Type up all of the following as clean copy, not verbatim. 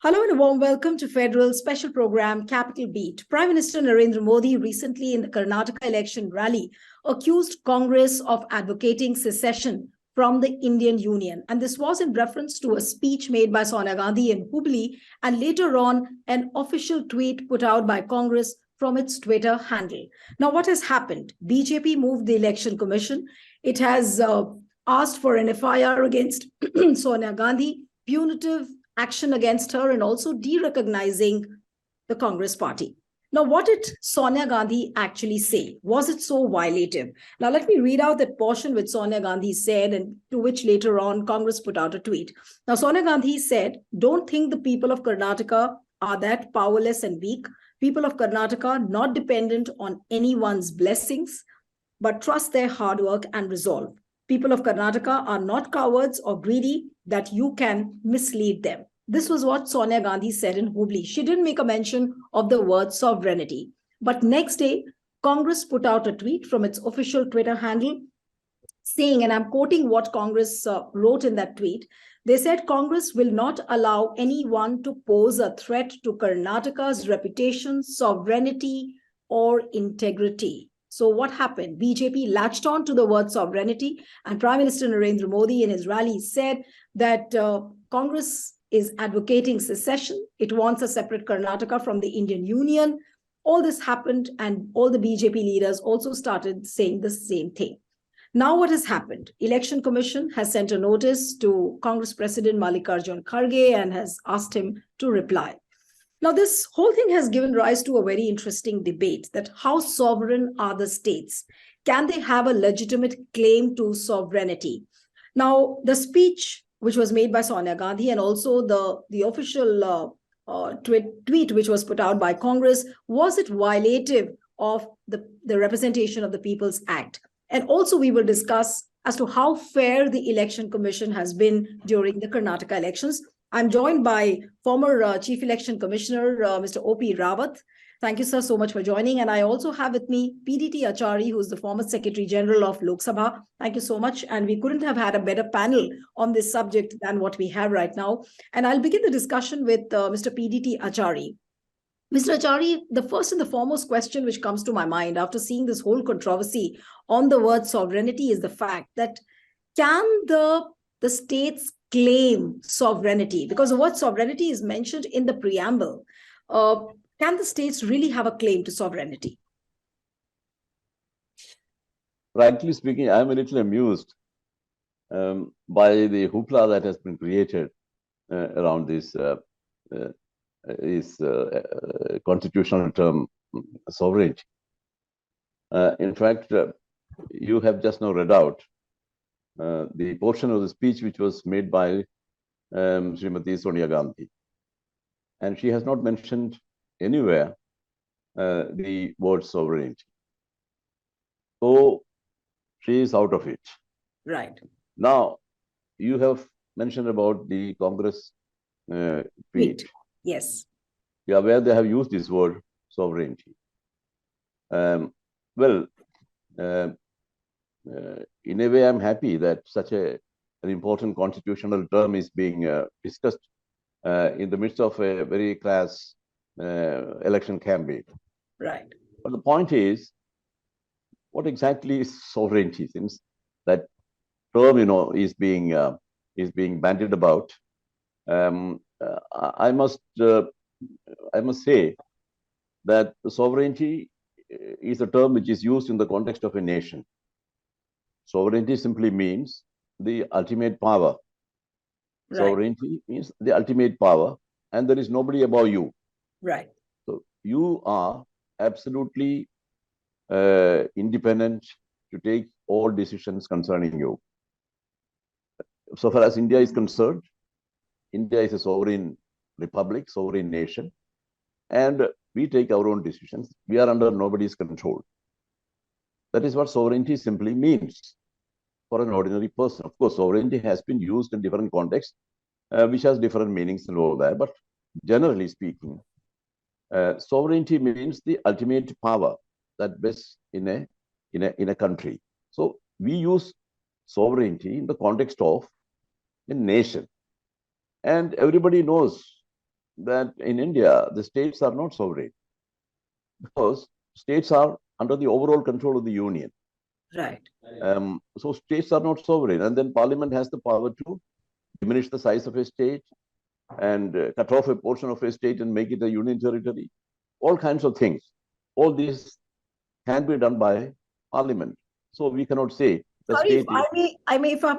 Hello and a warm welcome to Federal Special Program Capital Beat. Prime Minister Narendra Modi recently in the Karnataka election rally accused Congress of advocating secession from the Indian Union. And this was in reference to a speech made by Sonia Gandhi in Hubli and later on an official tweet put out by Congress from its Twitter handle. Now, what has happened? BJP moved the Election Commission. It has asked for an FIR against Sonia Gandhi, punitive action against her, and also de-recognizing the Congress party. Now, what did Sonia Gandhi actually say? Was it so violative? Now, let me read out that portion which Sonia Gandhi said, and to which later on Congress put out a tweet. Now, Sonia Gandhi said, "Don't think the people of Karnataka are that powerless and weak. People of Karnataka are not dependent on anyone's blessings, but trust their hard work and resolve. People of Karnataka are not cowards or greedy that you can mislead them." This was what Sonia Gandhi said in Hubli. She didn't make a mention of the word sovereignty. But next day, Congress put out a tweet from its official Twitter handle saying, and I'm quoting what Congress wrote in that tweet, they said Congress will not allow anyone to pose a threat to Karnataka's reputation, sovereignty, or integrity. So what happened? BJP latched on to the word sovereignty, and Prime Minister Narendra Modi in his rally said that Congress is advocating secession. It wants a separate Karnataka from the Indian Union. All this happened, and all the BJP leaders also started saying the same thing. Now what has happened? Election Commission has sent a notice to Congress President Mallikarjun Kharge and has asked him to reply. Now, this whole thing has given rise to a very interesting debate that how sovereign are the states? Can they have a legitimate claim to sovereignty? Now, the speech which was made by Sonia Gandhi and also the official tweet which was put out by Congress, was it violative of the Representation of the People's Act? And also we will discuss as to how fair the Election Commission has been during the Karnataka elections. I'm joined by former Chief Election Commissioner, Mr. O.P. Rawat. Thank you, sir, so much for joining. And I also have with me PDT Achari, who's the former Secretary General of Lok Sabha. Thank you so much. And we couldn't have had a better panel on this subject than what we have right now. And I'll begin the discussion with Mr. PDT Achari. Mr. Achari, the first and the foremost question which comes to my mind after seeing this whole controversy on the word sovereignty is the fact that can the states claim sovereignty? Because the word sovereignty is mentioned in the preamble. Can the states really have a claim to sovereignty? Frankly speaking, I'm a little amused by the hoopla that has been created around this constitutional term sovereignty. In fact, you have just now read out the portion of the speech which was made by Srimati Sonia Gandhi. And she has not mentioned anywhere the word sovereignty. So she is out of it. Right. Now, you have mentioned about the Congress tweet. Yes. You are aware they have used this word sovereignty. In a way, I'm happy that such an important constitutional term is being discussed in the midst of a very crass election campaign. Right. But the point is, what exactly is sovereignty? Since that term, is being bandied about, I must say that sovereignty is a term which is used in the context of a nation. Sovereignty simply means the ultimate power. Right. Sovereignty means the ultimate power, and there is nobody above you. Right. So you are absolutely independent to take all decisions concerning you. So far as India is concerned, India is a sovereign republic, sovereign nation, and we take our own decisions. We are under nobody's control. That is what sovereignty simply means for an ordinary person. Of course, sovereignty has been used in different contexts, which has different meanings and all that. But generally speaking, sovereignty means the ultimate power that vests in a country. So we use sovereignty in the context of a nation, and everybody knows that in India, the states are not sovereign because states are under the overall control of the union. Right. So states are not sovereign, and then Parliament has the power to diminish the size of a state and cut off a portion of a state and make it a union territory. All kinds of things. All these can be done by Parliament. So we cannot say the Sorry, if state is.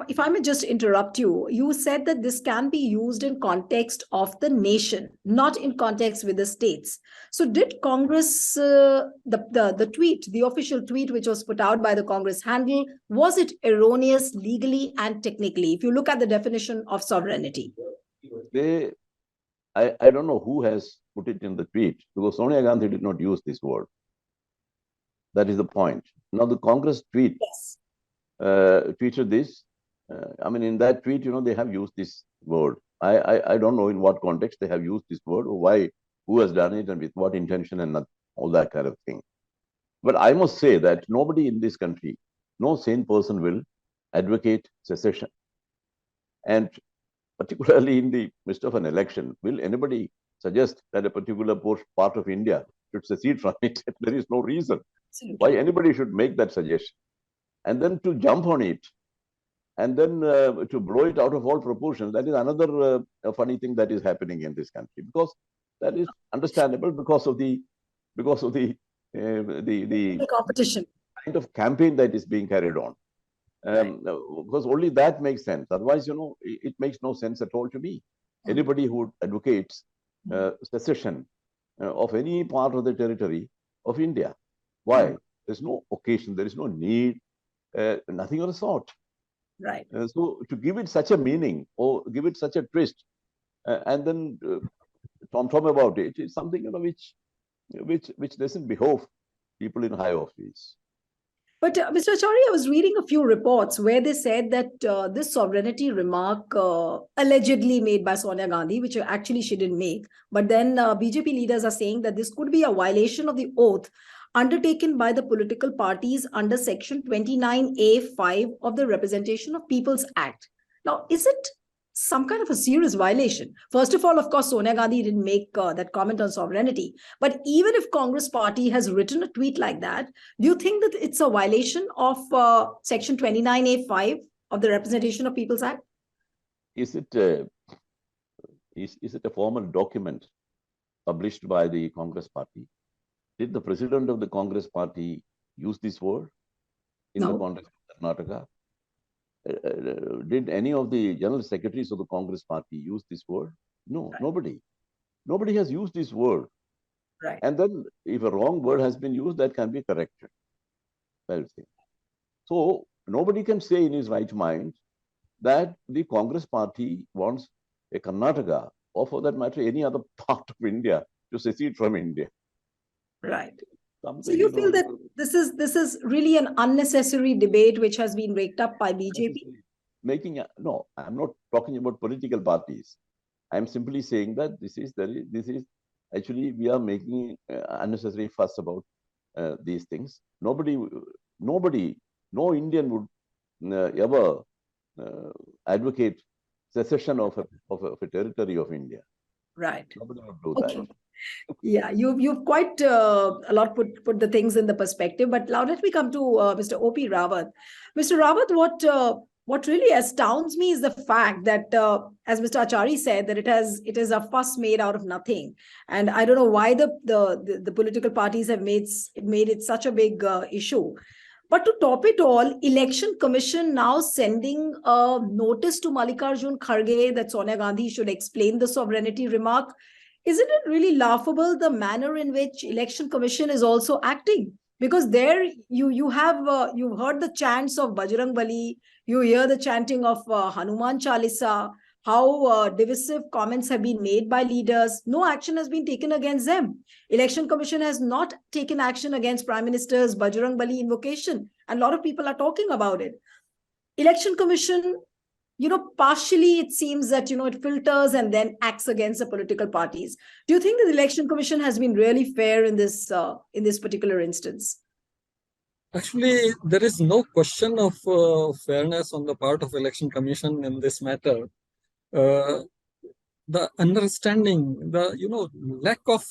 if I may just interrupt you. You said that this can be used in context of the nation, not in context with the states. So, did Congress the tweet, the official tweet, which was put out by the Congress handle, was it erroneous legally and technically? If you look at the definition of sovereignty, I don't know who has put it in the tweet because Sonia Gandhi did not use this word. That is the point. Now the Congress tweet. Yes. Tweeted this. I mean, in that tweet, they have used this word. I don't know in what context they have used this word or why, who has done it and with what intention and all that kind of thing. But I must say that nobody in this country, no sane person will advocate secession. And particularly in the midst of an election, will anybody suggest that a particular part of India should secede from it? There is no reason why anybody should make that suggestion. And then to jump on it and then to blow it out of all proportions, that is another funny thing that is happening in this country, because that is understandable because of the competition kind of campaign that is being carried on. Because only that makes sense. Otherwise, it makes no sense at all to me. Anybody who advocates secession of any part of the territory of India, why? There's no occasion, there is no need. Nothing of the sort. Right. So to give it such a meaning or give it such a twist, and then tom about it is something which doesn't behove people in high office. But Mr. Acharya, I was reading a few reports where they said that this sovereignty remark allegedly made by Sonia Gandhi, which actually she didn't make, but then BJP leaders are saying that this could be a violation of the oath undertaken by the political parties under Section 29A(5) of the Representation of People's Act. Now, is it some kind of a serious violation? First of all, of course, Sonia Gandhi didn't make that comment on sovereignty. But even if Congress party has written a tweet like that, do you think that it's a violation of Section 29A(5) of the Representation of People's Act? Is it a formal document published by the Congress party? Did the president of the Congress party use this word in the context of Karnataka? Did any of the general secretaries of the Congress party use this word? No, right. Nobody has used this word. Right. And then if a wrong word has been used, that can be corrected. So nobody can say in his right mind that the Congress party wants a Karnataka, or for that matter, any other part of India, to secede from India. Right. So you feel that this is really an unnecessary debate which has been raked up by BJP? No, I'm not talking about political parties. I'm simply saying that this is actually we are making unnecessary fuss about these things. No Indian would ever advocate secession of a territory of India. Right. Nobody would do that. Yeah, you've quite a lot put the things in the perspective. But now let me come to Mr. O.P. Rawat. Mr. Rawat, what really astounds me is the fact that, as Mr. Achari said, that it is a fuss made out of nothing. And I don't know why the political parties have made it such a big issue. But to top it all, Election Commission now sending a notice to Mallikarjun Kharge that Sonia Gandhi should explain the sovereignty remark. Isn't it really laughable the manner in which Election Commission is also acting? Because there you've heard the chants of Bajrang Bali, you hear the chanting of Hanuman Chalisa, how divisive comments have been made by leaders. No action has been taken against them. Election Commission has not taken action against Prime Minister's Bajrang Bali invocation, and a lot of people are talking about it. Election Commission, partially it seems that, it filters and then acts against the political parties. Do you think that the Election Commission has been really fair in this particular instance? Actually, there is no question of the understanding, the lack of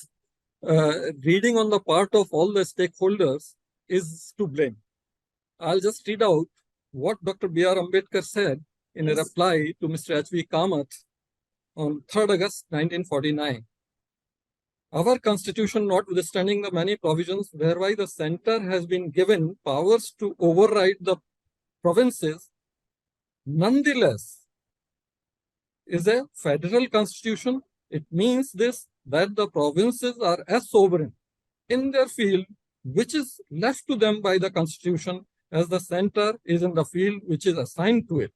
reading on the part of all the stakeholders is to blame. I'll just read out what Dr. B.R. Ambedkar said in a reply to Mr. H.V. Kamath on 3rd August 1949. Our constitution, notwithstanding the many provisions whereby the center has been given powers to override the provinces, nonetheless is a federal constitution. It means this, that the provinces are as sovereign in their field which is left to them by the constitution, as the center is in the field which is assigned to it.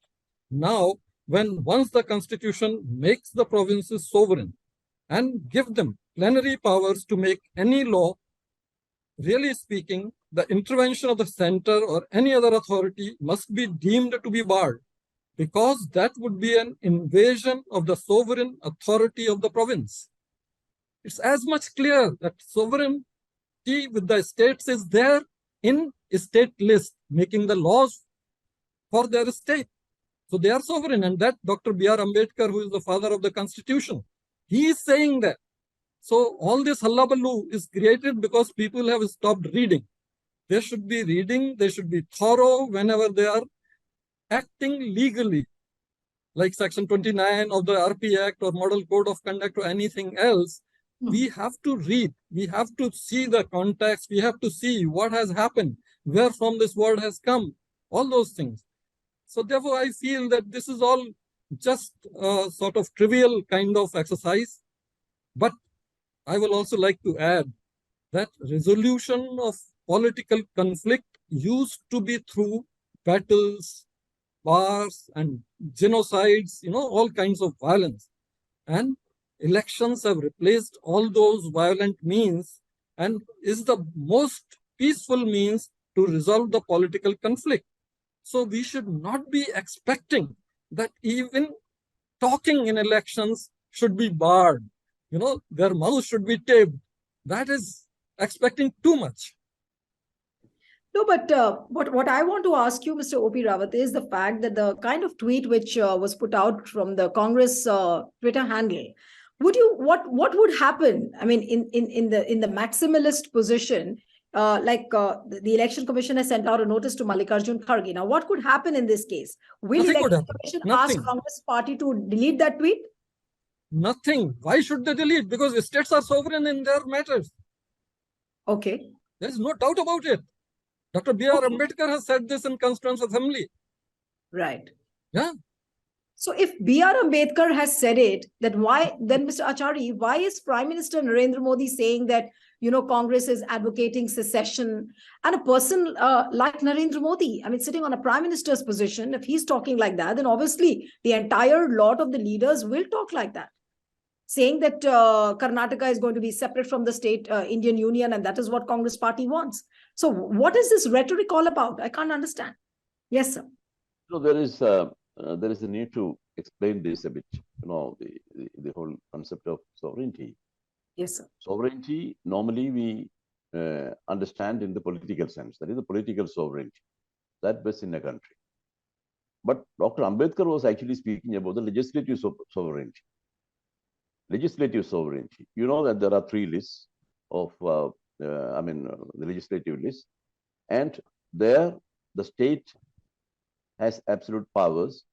Now, once the constitution makes the provinces sovereign and give them plenary powers to make any law, really speaking, the intervention of the center or any other authority must be deemed to be barred, because that would be an invasion of the sovereign authority of the province. It's as much clear that sovereignty with the states is there in state list, making the laws for their state. So they are sovereign, and that Dr. B.R. Ambedkar, who is the father of the constitution, he is saying that. So all this hullabaloo is created because people have stopped reading. They should be reading, they should be thorough whenever they are acting legally, like Section 29 of the RP Act or Model Code of Conduct or anything else. We have to read, we have to see the context, we have to see what has happened, where from this word has come, all those things. So therefore, I feel that this is all just a sort of trivial kind of exercise. But I will also like to add that resolution of political conflict used to be through battles, wars, and genocides, all kinds of violence. And elections have replaced all those violent means and is the most peaceful means to resolve the political conflict. So we should not be expecting that even talking in elections should be barred. Their mouths should be taped. That is expecting too much. No, but what I want to ask you, Mr. O.P. Rawat, is the fact that the kind of tweet which was put out from the Congress Twitter handle, what would happen? I mean, in the maximalist position, the Election Commission has sent out a notice to Mallikarjun Kharge. Now, what could happen in this case? Will Nothing Election Commission ask Congress party to delete that tweet? Nothing. Why should they delete? Because states are sovereign in their matters. Okay. There is no doubt about it. Dr. B.R. Ambedkar has said this in Constituent Assembly. Right. Yeah. So if B.R. Ambedkar has said it, then Mr. Achari, why is Prime Minister Narendra Modi saying that, Congress is advocating secession? And a person like Narendra Modi, I mean, sitting on a prime minister's position, if he's talking like that, then obviously the entire lot of the leaders will talk like that, saying that Karnataka is going to be separate from the state Indian Union, and that is what Congress party wants. So what is this rhetoric all about? I can't understand. Yes, sir. So there is a need to explain this a bit, the whole concept of sovereignty. Yes, sir. Sovereignty, normally we understand in the political sense, that is the political sovereignty, that was in a country. But Dr. Ambedkar was actually speaking about the legislative sovereignty. Legislative sovereignty. You know that there are three lists of, the legislative list, and there the state has absolute powers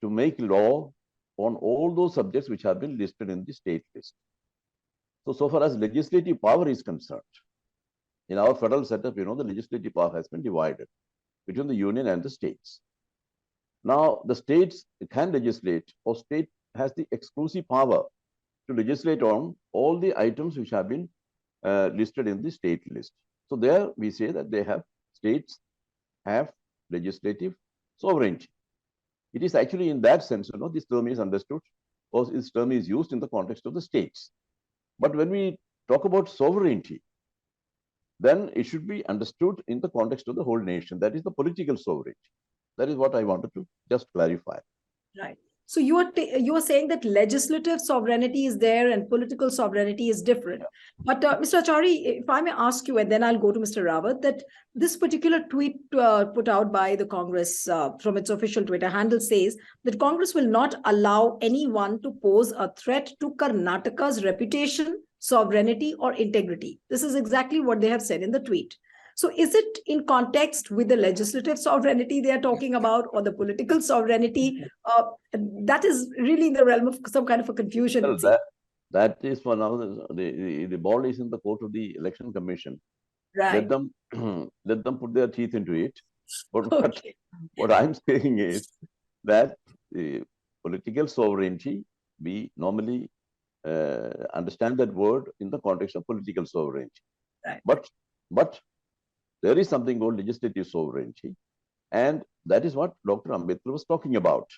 to make law on all those subjects which have been listed in the state list. So far as legislative power is concerned, in our federal setup, the legislative power has been divided between the union and the states. Now, the states can legislate, or state has the exclusive power to legislate on all the items which have been listed in the state list. So there we say that states have legislative sovereignty. It is actually in that sense, this term is understood, or this term is used in the context of the states. But when we talk about sovereignty, then it should be understood in the context of the whole nation. That is the political sovereignty. That is what I wanted to just clarify. Right. So you are saying that legislative sovereignty is there and political sovereignty is different. But Mr. Achari, if I may ask you, and then I'll go to Mr. Rawat, that this particular tweet put out by the Congress from its official Twitter handle says that Congress will not allow anyone to pose a threat to Karnataka's reputation, sovereignty, or integrity. This is exactly what they have said in the tweet. So is it in context with the legislative sovereignty they are talking about, or the political sovereignty? That is really in the realm of some kind of a confusion. Well, that is for now. The ball is in the court of the Election Commission. Right. Let them put their teeth into it. But Okay. what I'm saying is that the political sovereignty, we normally understand that word in the context of political sovereignty. Right. But there is something called legislative sovereignty, and that is what Dr. Ambedkar was talking about.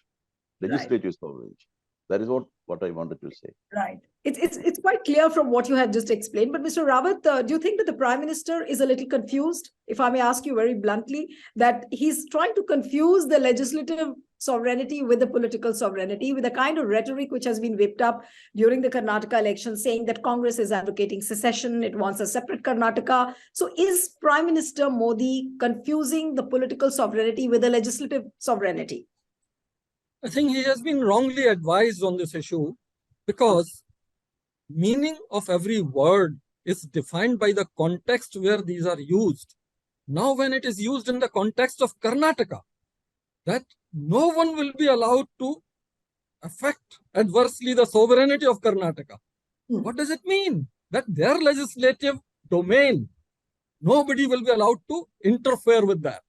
Legislative sovereignty. That is what I wanted to say. Right. It's quite clear from what you have just explained. But Mr. Rawat, do you think that the Prime Minister is a little confused, if I may ask you very bluntly, that he's trying to confuse the legislative sovereignty with the political sovereignty, with the kind of rhetoric which has been whipped up during the Karnataka election, saying that Congress is advocating secession, it wants a separate Karnataka. So is Prime Minister Modi confusing the political sovereignty with the legislative sovereignty? I think he has been wrongly advised on this issue, because meaning of every word is defined by the context where these are used. Now, when it is used in the context of Karnataka, that no one will be allowed to affect adversely the sovereignty of Karnataka. What does it mean? That their legislative domain, nobody will be allowed to interfere with that.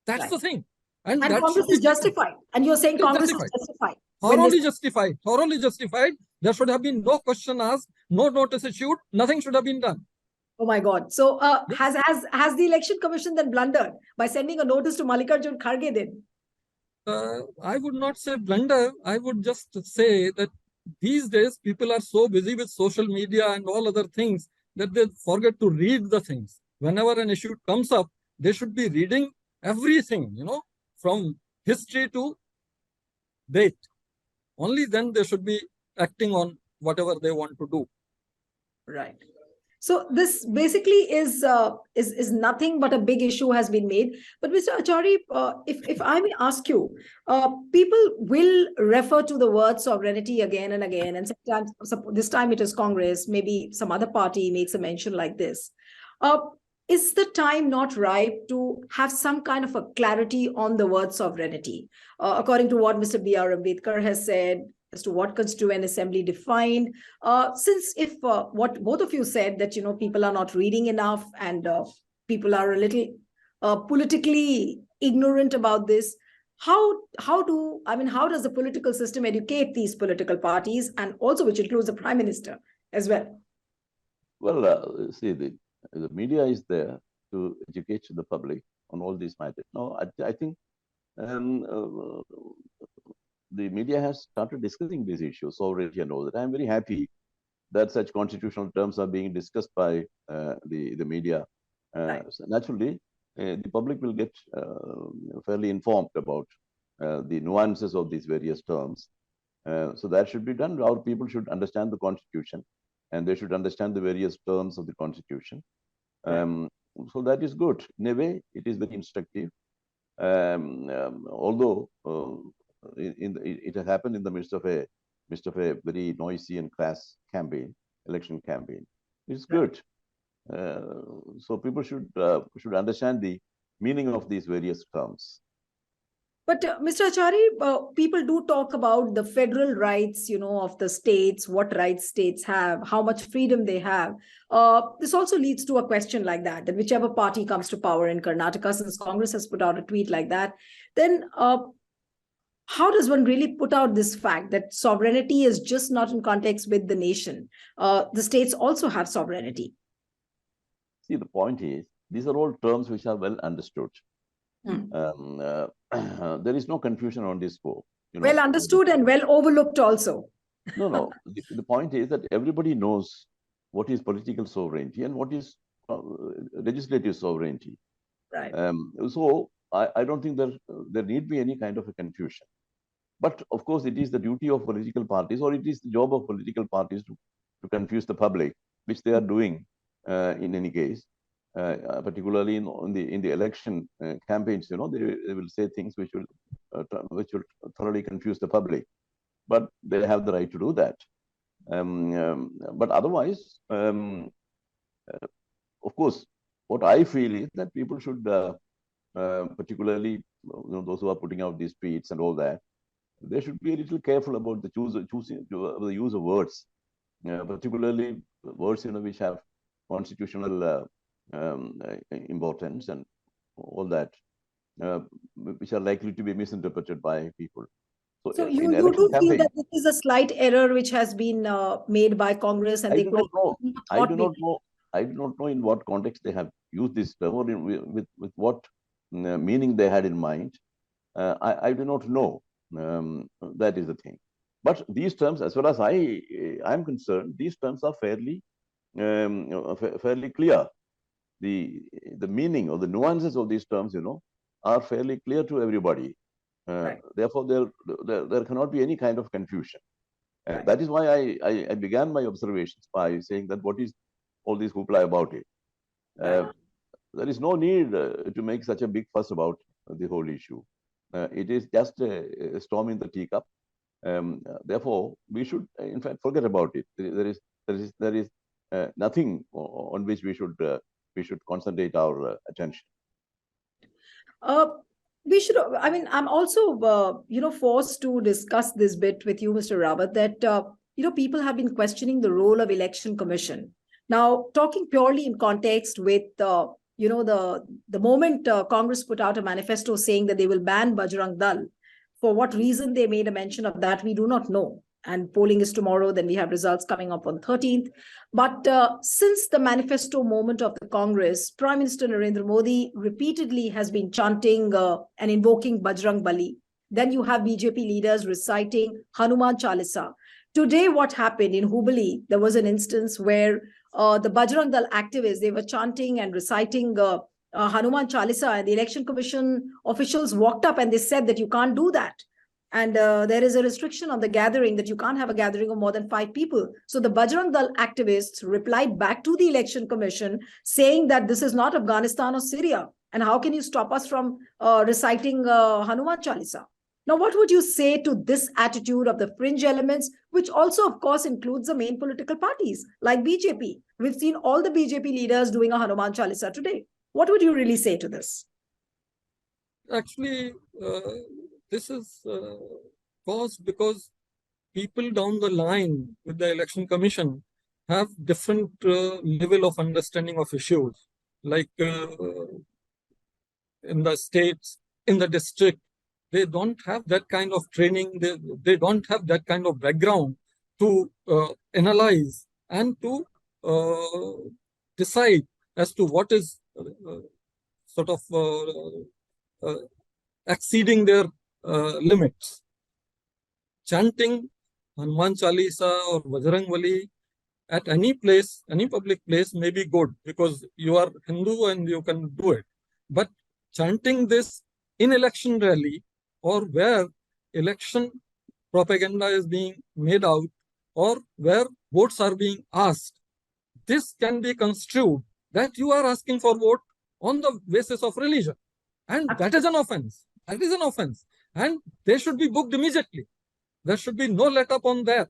That's the thing. And Congress is justified. And you're saying Congress is justified. Thoroughly justified. There should have been no question asked, no notice issued, nothing should have been done. Oh my God. So has the Election Commission then blundered by sending a notice to Mallikarjun Kharge then? I would not say blunder. I would just say that these days people are so busy with social media and all other things that they forget to read the things. Whenever an issue comes up, they should be reading everything, from history to date. Only then they should be acting on whatever they want to do. Right. So this basically is nothing but a big issue has been made. But Mr. Achari, if I may ask you, people will refer to the word sovereignty again and again, and sometimes this time it is Congress, maybe some other party makes a mention like this. Is the time not ripe to have some kind of a clarity on the word sovereignty? According to what Mr. B.R. Ambedkar has said, as to what Constituent Assembly defined, since if what both of you said that people are not reading enough and people are a little politically ignorant about this, how does the political system educate these political parties, and also which includes the Prime Minister as well? Well, see, the media is there to educate the public on all these matters. No, I think the media has started discussing these issues already and all that. I'm very happy that such constitutional terms are being discussed by the media. So naturally, the public will get fairly informed about the nuances of these various terms. So that should be done. Our people should understand the Constitution, and they should understand the various terms of the Constitution. So that is good. In a way, it is very instructive. Although it has happened in the midst of a very noisy and crass election campaign. It's good. So people should understand the meaning of these various terms. But Mr. Achari, people do talk about the federal rights, of the states, what rights states have, how much freedom they have. This also leads to a question like that whichever party comes to power in Karnataka, since Congress has put out a tweet like that, then how does one really put out this fact that sovereignty is just not in context with the nation? The states also have sovereignty. See, the point is, these are all terms which are well understood. There is no confusion on this score. Well understood and well overlooked also. No. The point is that everybody knows what is political sovereignty and what is legislative sovereignty. Right. So I don't think there need be any kind of a confusion. But of course, it is the duty of political parties, or it is the job of political parties to confuse the public, which they are doing in any case. Particularly in the election campaigns, they will say things which will thoroughly confuse the public. But they have the right to do that. But otherwise, of course, what I feel is that people should, particularly those who are putting out these tweets and all that, they should be a little careful about the use of words, particularly words which have constitutional importance and all that, which are likely to be misinterpreted by people. So you do feel that this is a slight error which has been made by Congress, and I do not know. I do not know in what context they have used this term, or with what meaning they had in mind. I do not know. That is the thing. But these terms, as far as I am concerned, these terms are fairly clear. The meaning or the nuances of these terms, are fairly clear to everybody. Right. Therefore, there cannot be any kind of confusion. Right. That is why I began my observations by saying that what is all this hoopla about it? There is no need to make such a big fuss about the whole issue. It is just a storm in the teacup. Therefore, we should, in fact, forget about it. There is nothing on which we should concentrate our attention. We should. I mean, I'm also, forced to discuss this bit with you, Mr. Rawat, that people have been questioning the role of Election Commission. Now, talking purely in context with the moment Congress put out a manifesto saying that they will ban Bajrang Dal. For what reason they made a mention of that, we do not know. And polling is tomorrow, then we have results coming up on 13th. But since the manifesto moment of the Congress, Prime Minister Narendra Modi repeatedly has been chanting and invoking Bajrang Bali. Then you have BJP leaders reciting Hanuman Chalisa. Today, what happened in Hubli, there was an instance where the Bajrang Dal activists, they were chanting and reciting Hanuman Chalisa, and the Election Commission officials walked up and they said that you can't do that. And there is a restriction on the gathering, that you can't have a gathering of more than 5 people. So the Bajrang Dal activists replied back to the Election Commission saying that this is not Afghanistan or Syria. And how can you stop us from reciting Hanuman Chalisa? Now, what would you say to this attitude of the fringe elements, which also, of course, includes the main political parties like BJP? We've seen all the BJP leaders doing a Hanuman Chalisa today. What would you really say to this? Actually, this is caused because people down the line with the Election Commission have different level of understanding of issues. Like in the states, in the district, they don't have that kind of training. They don't have that kind of background to analyze and to decide as to what is sort of exceeding their limits. Chanting Hanuman Chalisa or Bajrang Bali at any place, any public place may be good because you are Hindu and you can do it. But chanting this in election rally or where election propaganda is being made out or where votes are being asked, this can be construed that you are asking for vote on the basis of religion. And that is an offense. That is an offense. And they should be booked immediately. There should be no let up on that.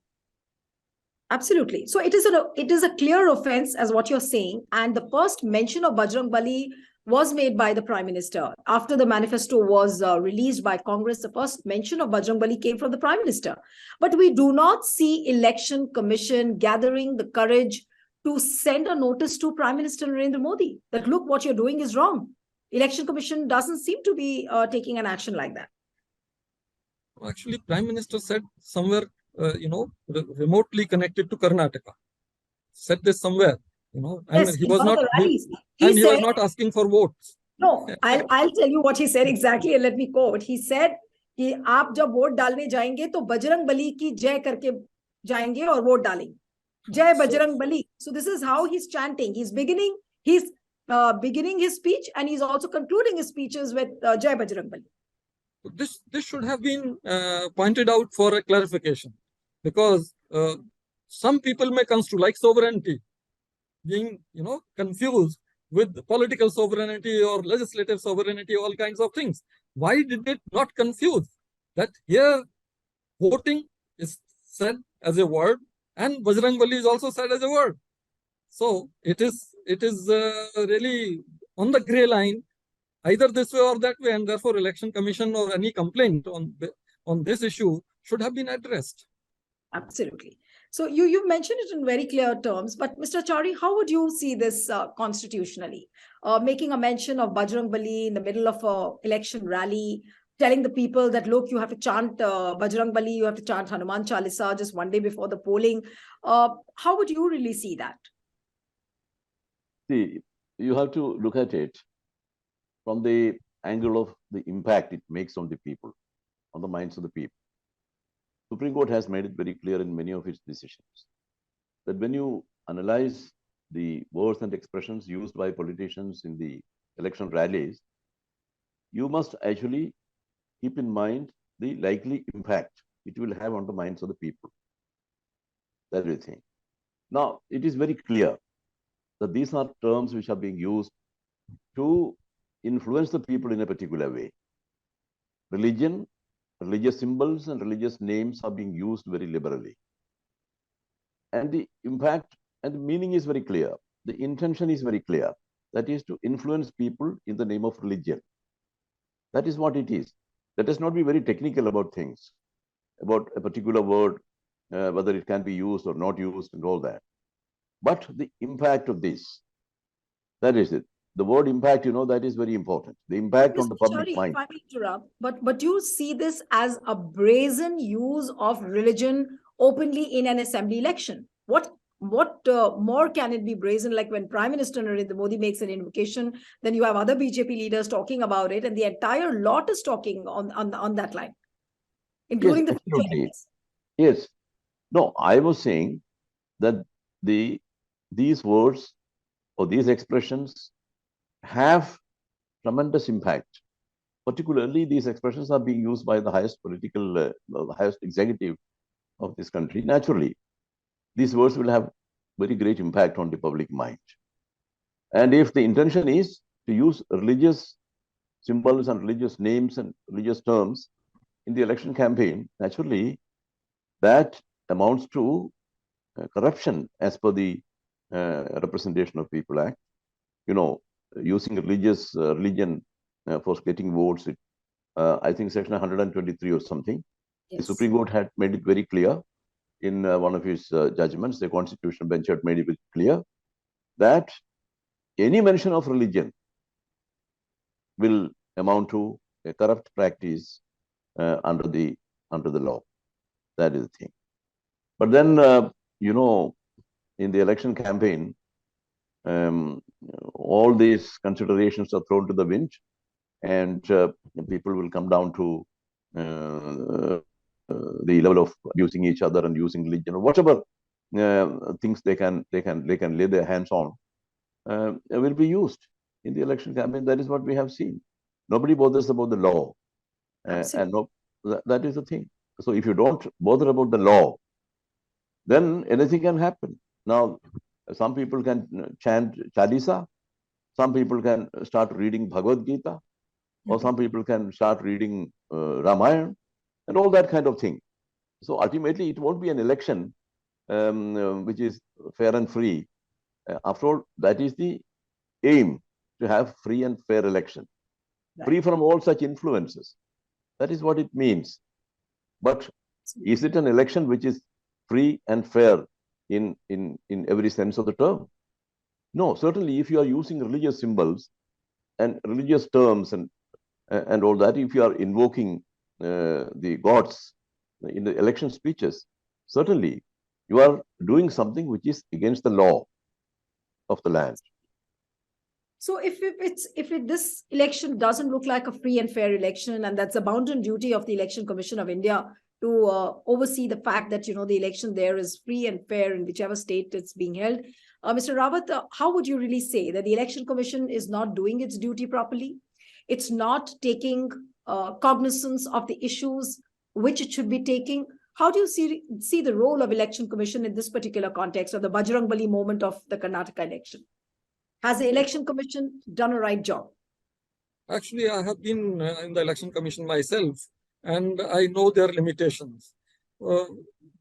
Absolutely. So it is a clear offense, as what you're saying. And the first mention of Bajrang Bali was made by the Prime Minister. After the manifesto was released by Congress, the first mention of Bajrang Bali came from the Prime Minister. But we do not see Election Commission gathering the courage to send a notice to Prime Minister Narendra Modi that, look, what you're doing is wrong. Election Commission doesn't seem to be taking an action like that. Actually, Prime Minister said somewhere, remotely connected to Karnataka. Said this somewhere, and yes, he was not. He was not asking for votes. No, I'll tell you what he said exactly, and let me quote. He said, "कि आप जब vote डालने जाएंगे तो बजरंग बली की जय करके जाएंगे और वोट डालेंगे. Jai Bajrang Bali." So this is how he's chanting. He's beginning his speech, and he's also concluding his speeches with Jai Bajrang Bali. this should have been pointed out for a clarification, because some people may construe like sovereignty, being confused with political sovereignty or legislative sovereignty, all kinds of things. Why did it not confuse that here voting is said as a word and Bajrang Bali is also said as a word? So it is really on the gray line, either this way or that way, and therefore election commission or any complaint on this issue should have been addressed. Absolutely. So you mentioned it in very clear terms, but Mr. Chauri, how would you see this constitutionally? Making a mention of Bajrang Bali in the middle of an election rally, telling the people that, look, you have to chant Bajrang Bali, you have to chant Hanuman Chalisa just one day before the polling. How would you really see that? See, you have to look at it from the angle of the impact it makes on the people, on the minds of the people. Supreme Court has made it very clear in many of its decisions that when you analyze the words and expressions used by politicians in the election rallies, you must actually keep in mind the likely impact it will have on the minds of the people. That is the thing. Now, it is very clear that these are terms which are being used to influence the people in a particular way. Religion, religious symbols and religious names are being used very liberally. And the impact and the meaning is very clear. The intention is very clear. That is to influence people in the name of religion. That is what it is. Let us not be very technical about things, about a particular word, whether it can be used or not used and all that. But the impact of this, that is it. The word impact, that is very important. The impact on the public Chauri, mind. if I may interrupt, but you see this as a brazen use of religion openly in an assembly election. What more can it be brazen? Like when Prime Minister Narendra Modi makes an invocation, then you have other BJP leaders talking about it, and the entire lot is talking on that line, including Yes, the absolutely. Yes. No, I was saying that these words or these expressions have tremendous impact. Particularly, these expressions are being used by the highest political, the highest executive of this country. Naturally, these words will have very great impact on the public mind. And if the intention is to use religious symbols and religious names and religious terms in the election campaign, naturally, that amounts to corruption as per the Representation of People Act. Using religion for getting votes, I think section 123 or something. Yes. The Supreme Court had made it very clear in one of his judgments. The Constitutional Bench had made it very clear that any mention of religion will amount to a corrupt practice under the law. That is the thing. But then, in the election campaign, all these considerations are thrown to the wind, and people will come down to the level of abusing each other and using religion or whatever things they can lay their hands on will be used in the election campaign. That is what we have seen. Nobody bothers about the law, and that is the thing. So if you don't bother about the law, then anything can happen. Now, some people can chant Chalisa, some people can start reading Bhagavad Gita, or some people can start reading Ramayana, and all that kind of thing. So ultimately, it won't be an election which is fair and free. After all, that is the aim, to have free and fair election, free from all such influences. That is what it means. But is it an election which is free and fair in every sense of the term? No, certainly if you are using religious symbols and religious terms and all that, if you are invoking the gods in the election speeches, certainly you are doing something which is against the law of the land. So if this election doesn't look like a free and fair election, and that's a bounden duty of the Election Commission of India to oversee the fact that the election there is free and fair in whichever state it's being held, Mr. Rawat, how would you really say that the Election Commission is not doing its duty properly? It's not taking cognizance of the issues which it should be taking? How do you see the role of Election Commission in this particular context of the Bajrangbali moment of the Karnataka election? Has the Election Commission done a right job? Actually, I have been in the Election Commission myself, and I know their limitations.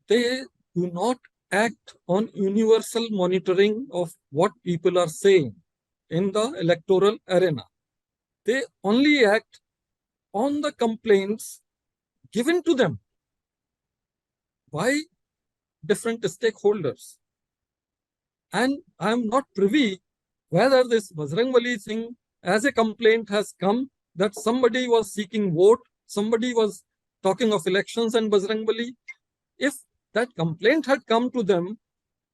They do not act on universal monitoring of what people are saying in the electoral arena. They only act on the complaints given to them by different stakeholders. And I am not privy whether this Bajrangbali thing as a complaint has come that somebody was seeking vote, somebody was talking of elections and Bajrangbali. If that complaint had come to them,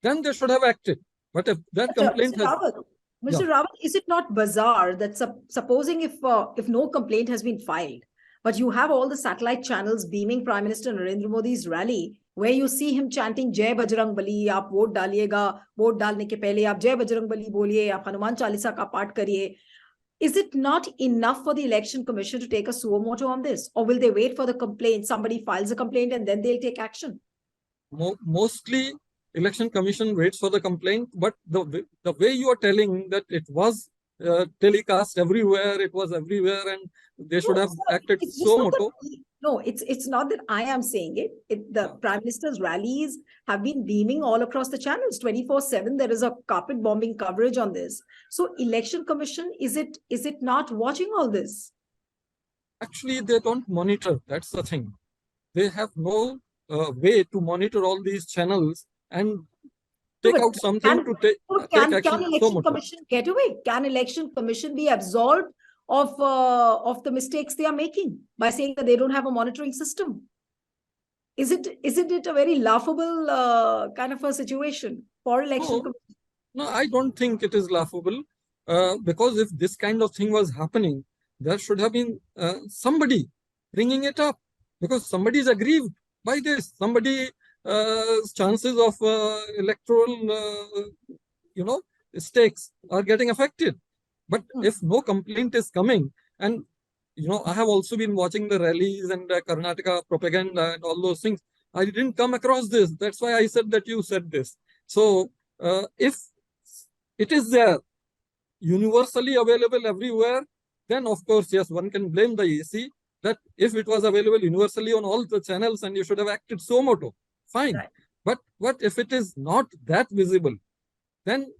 then they should have acted. But if that complaint Mr. has... Rawat, Mr. Rawat, is it not bizarre that supposing if no complaint has been filed, but you have all the satellite channels beaming Prime Minister Narendra Modi's rally, where you see him chanting Jai Bajrang Bali, aap vote daliega, vote dalne ke pehle aap Jai Bajrang Bali boliye, aap Hanuman Chalisa ka path kariye. Is it not enough for the Election Commission to take a suo motu on this? Or will they wait for the complaint? Somebody files a complaint and then they'll take action? Mostly, Election Commission waits for the complaint, but the way you are telling that it was telecast everywhere, it was everywhere, and they should have acted so moto. No, it's not that I am saying it. The Prime Minister's rallies have been beaming all across the channels 24/7. There is a carpet bombing coverage on this. So Election Commission, is it not watching all this? Actually, they don't monitor. That's the thing. They have no way to monitor all these channels and take out something to take action. Can Election Commission get away? Can Election Commission be absolved of the mistakes they are making by saying that they don't have a monitoring system? Isn't it a very laughable kind of a situation for Election Commission? No, I don't think it is laughable because if this kind of thing was happening, there should have been somebody bringing it up because somebody is aggrieved by this. Somebody chances of electoral, stakes are getting affected. But if no complaint is coming, and I have also been watching the rallies and Karnataka propaganda and all those things. I didn't come across this. That's why I said that you said this. So if it is there, universally available everywhere, then of course, yes, one can blame the EC that if it was available universally on all the channels and you should have acted so moto, fine. Right. But if it is not that visible, then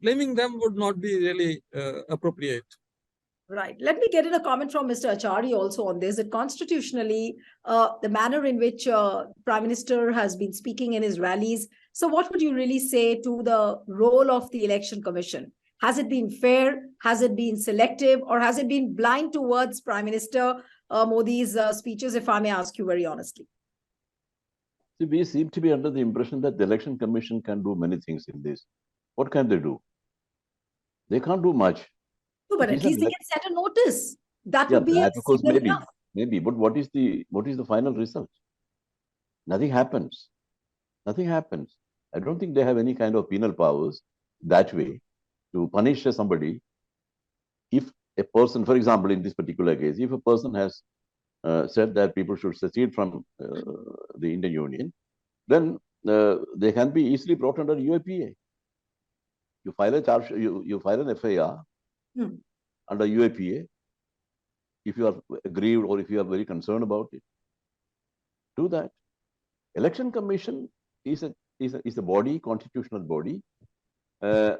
blaming them would not be really appropriate. Right. Let me get in a comment from Mr. Achari also on this, that constitutionally, the manner in which Prime Minister has been speaking in his rallies. So what would you really say to the role of the Election Commission? Has it been fair? Has it been selective? Or has it been blind towards Prime Minister Modi's speeches, if I may ask you very honestly? See, we seem to be under the impression that the Election Commission can do many things in this. What can they do? They can't do much. No, but at least they can set a notice. That would be of course, maybe. But what is the final result? Nothing happens. Nothing happens. I don't think they have any kind of penal powers that way to punish somebody. If a person, for example, in this particular case, if a person has said that people should secede from the Indian Union, then they can be easily brought under UAPA. You file a charge, you file an FIR under UAPA if you are aggrieved or if you are very concerned about it. Do that. Election Commission is a body, constitutional body,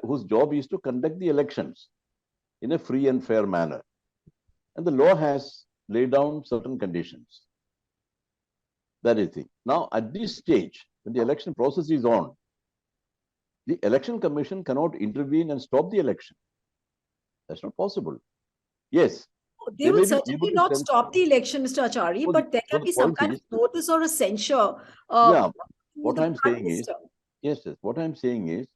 whose job is to conduct the elections in a free and fair manner. And the law has laid down certain conditions. That is it. Now, at this stage, when the election process is on, the Election Commission cannot intervene and stop the election. That's not possible. Yes. They will certainly not stop the election, Mr. Achari, but there can be some kind of notice or a censure. What I'm saying is, what I'm saying is,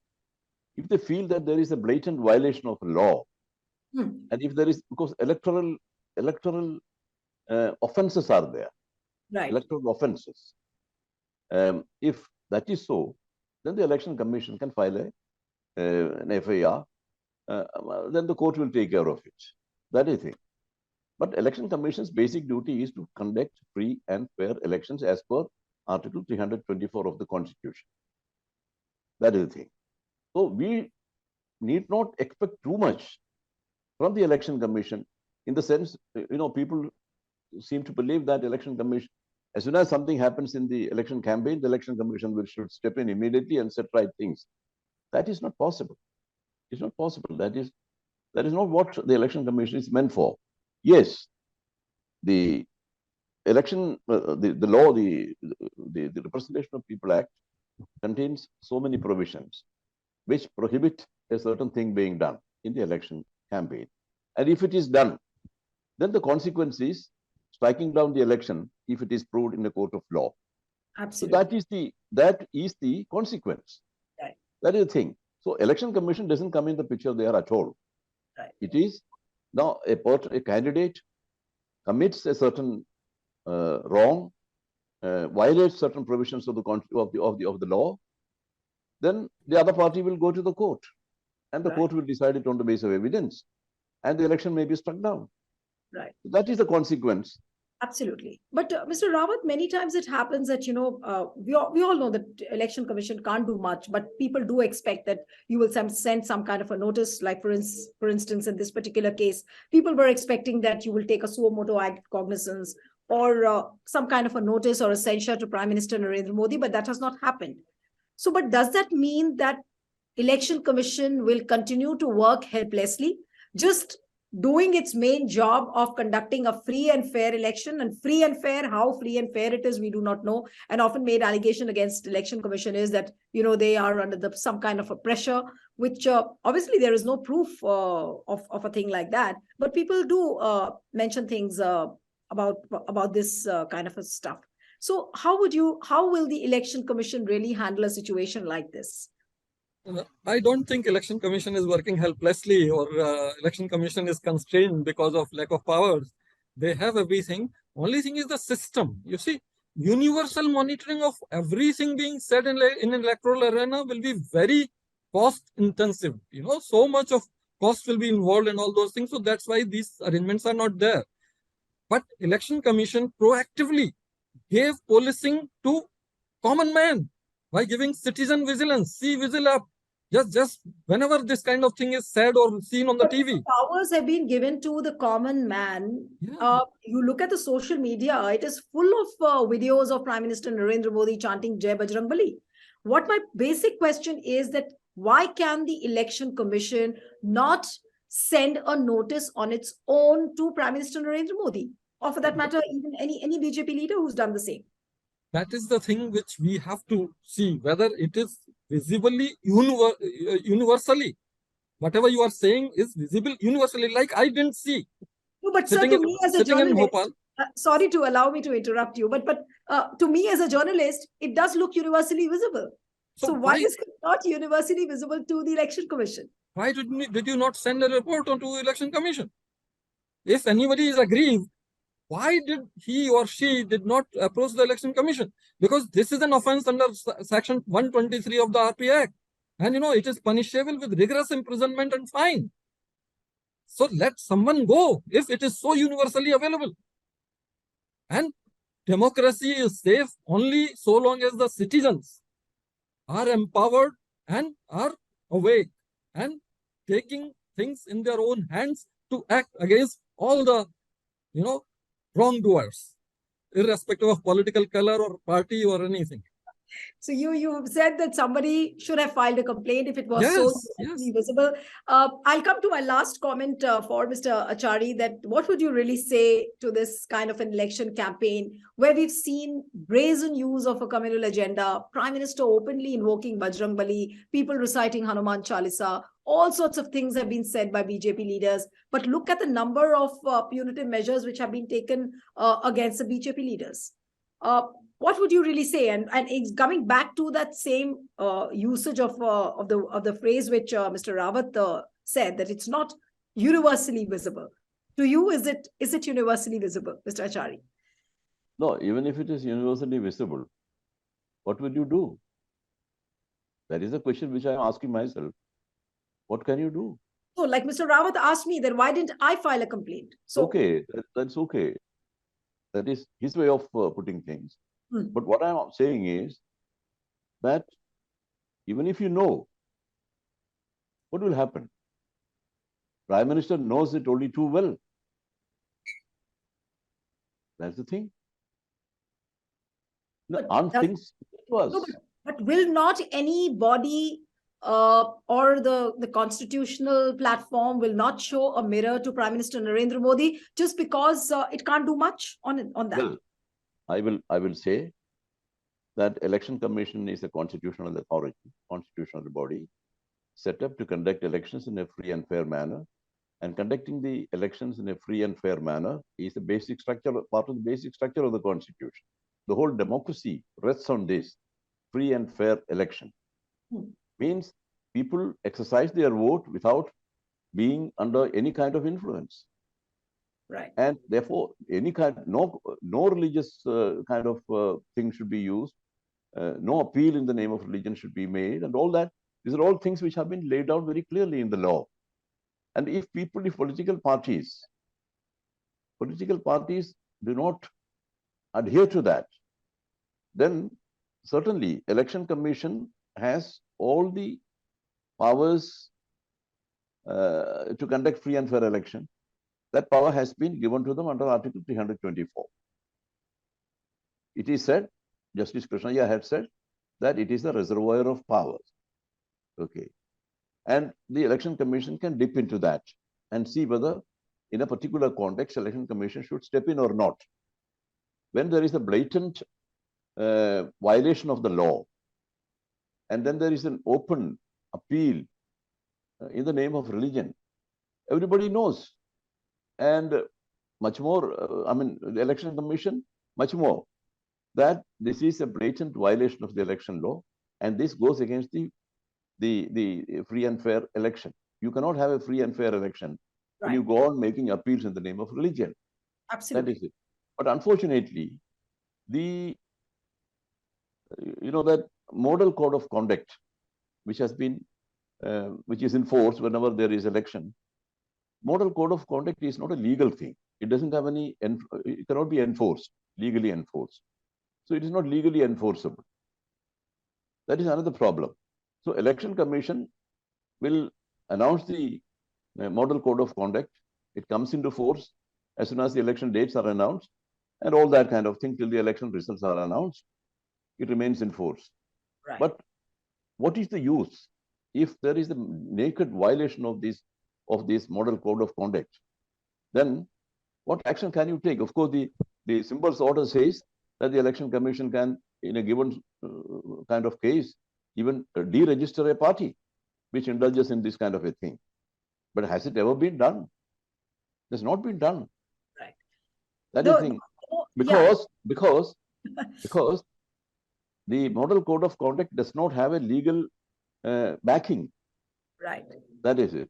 if they feel that there is a blatant violation of law, and if there is, because electoral offenses are there, right? Electoral offenses. If that is so, then the Election Commission can file an FIR. Then the court will take care of it. That is it. But Election Commission's basic duty is to conduct free and fair elections as per Article 324 of the Constitution. That is the thing. So we need not expect too much from the Election Commission, in the sense, people seem to believe that Election Commission, as soon as something happens in the election campaign, the Election Commission should step in immediately and set right things. That is not possible. It's not possible. That is not what the Election Commission is meant for. Yes, the election, the law, the Representation of People Act contains so many provisions which prohibit a certain thing being done in the election campaign. And if it is done, then the consequence is striking down the election if it is proved in a court of law. Absolutely. So that is the consequence. Right. That is the thing. So Election Commission doesn't come in the picture there at all. Right. It is now a candidate commits a certain wrong, violates certain provisions of the law, then the other party will go to the court, and the Right. court will decide it on the basis of evidence, and the election may be struck down. Right. That is the consequence. Absolutely. But Mr. Rawat, many times it happens that, we all know that Election Commission can't do much, but people do expect that you will send some kind of a notice. Like, for instance, in this particular case, people were expecting that you will take a suo motu cognizance or some kind of a notice or a censure to Prime Minister Narendra Modi, but that has not happened. So, but does that mean that Election Commission will continue to work helplessly, just doing its main job of conducting a free and fair election? And free and fair, how free and fair it is, we do not know. And often made allegation against Election Commission is that, they are under some kind of a pressure, which obviously there is no proof of a thing like that. But people do mention things about this kind of a stuff. So how will the Election Commission really handle a situation like this? I don't think Election Commission is working helplessly, or Election Commission is constrained because of lack of powers. They have everything. Only thing is the system. You see, universal monitoring of everything being said in electoral arena will be very cost intensive. So much of cost will be involved in all those things. So that's why these arrangements are not there. But Election Commission proactively gave policing to common man by giving citizen vigilance, see vigil up. Just whenever this kind of thing is said or seen on the TV. Powers have been given to the common man. Yeah. You look at the social media, it is full of videos of Prime Minister Narendra Modi chanting Jai Bajrangbali. What my basic question is that why can the Election Commission not send a notice on its own to Prime Minister Narendra Modi? Or for that matter, even any BJP leader who's done the same? That is the thing which we have to see, whether it is visibly universally. Whatever you are saying is visible universally, like I didn't see. No, but sir, to me as a journalist, sorry to allow me to interrupt you, but to me as a journalist, it does look universally visible. So why is it not universally visible to the Election Commission? Why did you not send a report on to Election Commission? If anybody is aggrieved, why did he or she did not approach the Election Commission? Because this is an offense under Section 123 of the RP Act. And it is punishable with rigorous imprisonment and fine. So let someone go if it is so universally available. And democracy is safe only so long as the citizens are empowered and are awake and taking things in their own hands to act against all the, wrongdoers, irrespective of political color or party or anything. So you said that somebody should have filed a complaint if it was so visible. I'll come to my last comment for Mr. Achari, that what would you really say to this kind of an election campaign where we've seen brazen use of a communal agenda, Prime Minister openly invoking Bajrangbali, people reciting Hanuman Chalisa, all sorts of things have been said by BJP leaders. But look at the number of punitive measures which have been taken against the BJP leaders. What would you really say? And it's coming back to that same usage of the phrase which Mr. Rawat said, that it's not universally visible. To you, is it universally visible, Mr. Achari? No, even if it is universally visible, what will you do? That is a question which I am asking myself. What can you do? So, like Mr. Rawat asked me, then why didn't I file a complaint? So, Okay, that's okay. That is his way of putting things. Hmm. But what I'm saying is that even if you know, what will happen? Prime Minister knows it only too well. That's the thing. No, But aren't does- things to us? no, but will not any body or the constitutional platform will not show a mirror to Prime Minister Narendra Modi just because it can't do much on that? Well, I will say that Election Commission is a constitutional authority, constitutional body set up to conduct elections in a free and fair manner. And conducting the elections in a free and fair manner is the basic structure, part of the basic structure of the constitution. The whole democracy rests on this free and fair election. Means people exercise their vote without being under any kind of influence. Right. And therefore, any kind, no religious kind of thing should be used. No appeal in the name of religion should be made, and all that. These are all things which have been laid out very clearly in the law. And if political parties do not adhere to that, then certainly Election Commission has all the powers to conduct free and fair election. That power has been given to them under Article 324. It is said, Justice Krishnaiah had said, that it is the reservoir of powers. Okay. And the Election Commission can dip into that and see whether in a particular context, Election Commission should step in or not. When there is a blatant violation of the law, and then there is an open appeal in the name of religion, everybody knows. And much more, the Election Commission, much more, that this is a blatant violation of the election law, and this goes against the free and fair election. You cannot have a free and fair election when you go on making appeals in the name of religion. Absolutely. That is it. But unfortunately, that model code of conduct, which has been, which is enforced whenever there is election, model code of conduct is not a legal thing. It doesn't have any, it cannot be enforced, legally enforced. So it is not legally enforceable. That is another problem. So Election Commission will announce the model code of conduct. It comes into force as soon as the election dates are announced, and all that kind of thing till the election results are announced. It remains in force. Right. But what is the use if there is a naked violation of this model code of conduct? Then what action can you take? Of course, the Symbols order says that the Election Commission can, in a given kind of case, even deregister a party which indulges in this kind of a thing. But has it ever been done? It has not been done. Right. That is the thing. Because the model code of conduct does not have a legal backing. Right. That is it.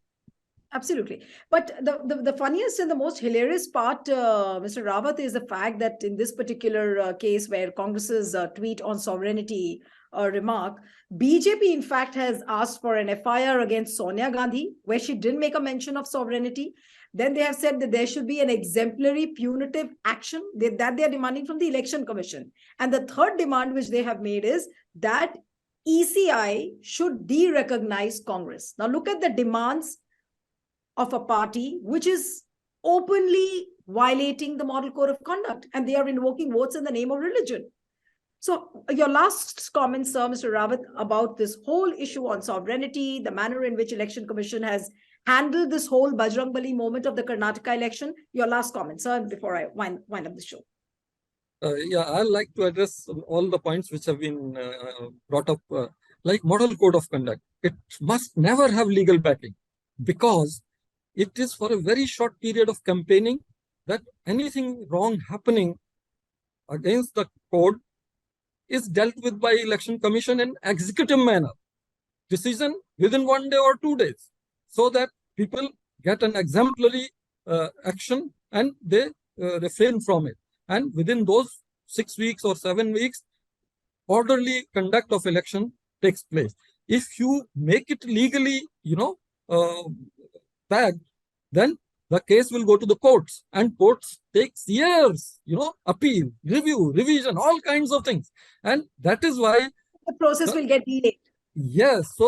Absolutely. But the funniest and the most hilarious part, Mr. Rawat, is the fact that in this particular case where Congress's tweet on sovereignty remark, BJP in fact has asked for an FIR against Sonia Gandhi, where she didn't make a mention of sovereignty. Then they have said that there should be an exemplary punitive action that they are demanding from the Election Commission. And the third demand which they have made is that ECI should de-recognize Congress. Now look at the demands of a party which is openly violating the model code of conduct, and they are invoking votes in the name of religion. So your last comment, sir, Mr. Rawat, about this whole issue on sovereignty, the manner in which Election Commission has handled this whole Bajrangbali moment of the Karnataka election, your last comment, sir, before I wind up the show. Yeah, I'd like to address all the points which have been brought up, like model code of conduct. It must never have legal backing, because it is for a very short period of campaigning that anything wrong happening against the code is dealt with by Election Commission in executive manner. Decision within 1 day or 2 days, so that people get an exemplary action and they refrain from it. And within those 6 weeks or 7 weeks, orderly conduct of election takes place. If you make it legally, tagged, then the case will go to the courts, and courts takes years, appeal, review, revision, all kinds of things. And that is why The process will get delayed. yes, so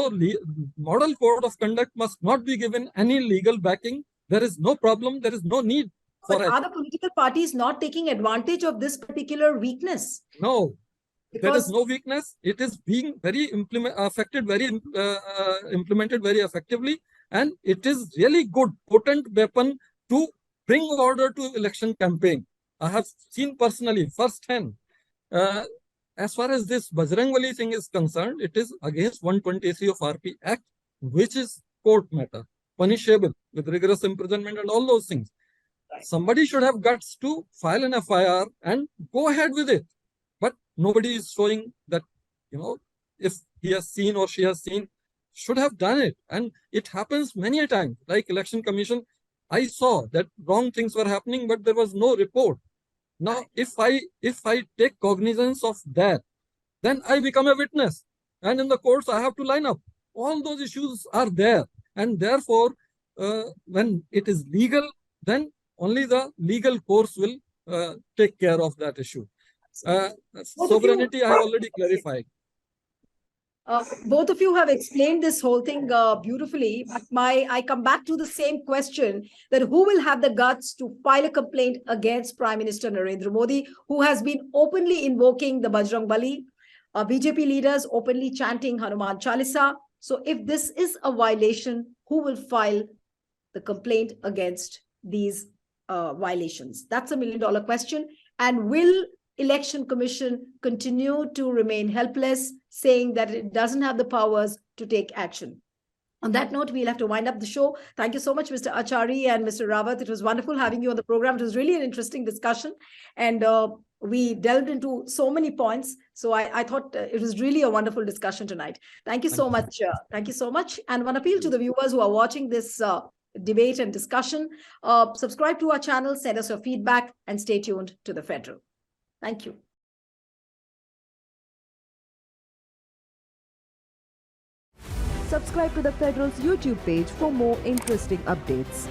model code of conduct must not be given any legal backing. There is no problem. There is no need for But it. are the political parties not taking advantage of this particular weakness? No, there is Because no weakness. It is being very implemented very effectively, and it is really good, potent weapon to bring order to election campaign. I have seen personally, firsthand. Uh, as far as this Bajrangbali thing is concerned, it is against 120C of RP Act, which is court matter, punishable with rigorous imprisonment and all those things. Somebody should have guts to file an FIR and go ahead with it. But nobody is showing that, if he has seen or she has seen, should have done it. And it happens many a time. Like Election Commission, I saw that wrong things were happening, but there was no report. Now, if I take cognizance of that, then I become a witness. And in the courts, I have to line up. All those issues are there. And therefore, when it is legal, then only the legal course will take care of that issue. Sovereignty, I have already clarified. both of you have explained this whole thing beautifully, but I come back to the same question, that who will have the guts to file a complaint against Prime Minister Narendra Modi, who has been openly invoking the Bajrang Bali, BJP leaders openly chanting Hanuman Chalisa. So if this is a violation, who will file the complaint against these violations? That's $1 million question. And will Election Commission continue to remain helpless, saying that it doesn't have the powers to take action? On that note, we'll have to wind up the show. Thank you so much, Mr. Achari and Mr. Rawat. It was wonderful having you on the program. It was really an interesting discussion. And we delved into so many points. So I thought it was really a wonderful discussion tonight. Thank you so much. Thank you so much. And one appeal to the viewers who are watching this debate and discussion, subscribe to our channel, send us your feedback, and stay tuned to the Federal. Thank you. Subscribe to the Federal's YouTube page for more interesting updates.